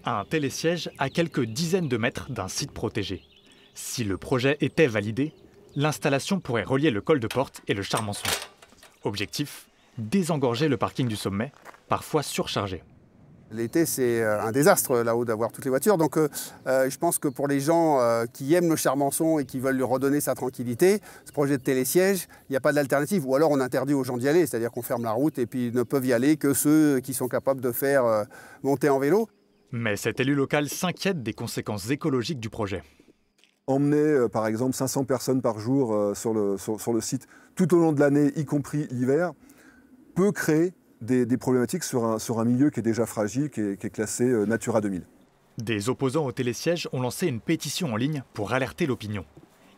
Un télésiège à quelques dizaines de mètres d'un site protégé. Si le projet était validé, l'installation pourrait relier le col de Porte et le Charmençon. Objectif, désengorger le parking du sommet, parfois surchargé. L'été, c'est un désastre là-haut d'avoir toutes les voitures. Donc je pense que pour les gens qui aiment le Charmençon et qui veulent lui redonner sa tranquillité, ce projet de télésiège, il n'y a pas d'alternative. Ou alors on interdit aux gens d'y aller, c'est-à-dire qu'on ferme la route et puis ne peuvent y aller que ceux qui sont capables de faire monter en vélo. Mais cet élu local s'inquiète des conséquences écologiques du projet. Emmener par exemple 500 personnes par jour sur le site tout au long de l'année, y compris l'hiver, peut créer des problématiques sur un milieu qui est déjà fragile, qui est classé Natura 2000. Des opposants au télésiège ont lancé une pétition en ligne pour alerter l'opinion.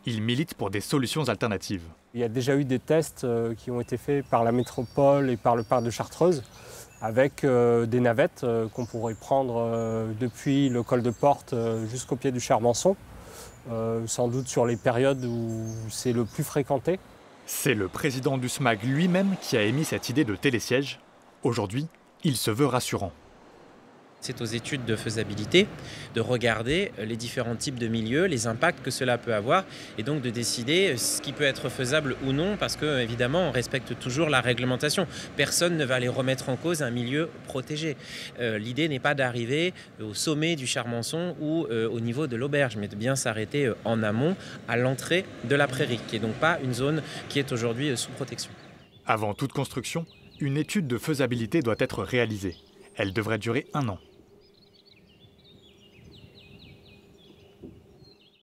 Ils militent pour des solutions alternatives. Il y a déjà eu des tests qui ont été faits par la métropole et par le parc de Chartreuse, avec des navettes qu'on pourrait prendre depuis le col de Porte jusqu'au pied du Charmençon, sans doute sur les périodes où c'est le plus fréquenté. C'est le président du SMAG lui-même qui a émis cette idée de télésiège. Aujourd'hui, il se veut rassurant. C'est aux études de faisabilité de regarder les différents types de milieux, les impacts que cela peut avoir et donc de décider ce qui peut être faisable ou non parce que évidemment on respecte toujours la réglementation. Personne ne va aller remettre en cause un milieu protégé. L'idée n'est pas d'arriver au sommet du Charmençon ou au niveau de l'auberge, mais de bien s'arrêter en amont à l'entrée de la prairie, qui n'est donc pas une zone qui est aujourd'hui sous protection. Avant toute construction, une étude de faisabilité doit être réalisée. Elle devrait durer 1 an.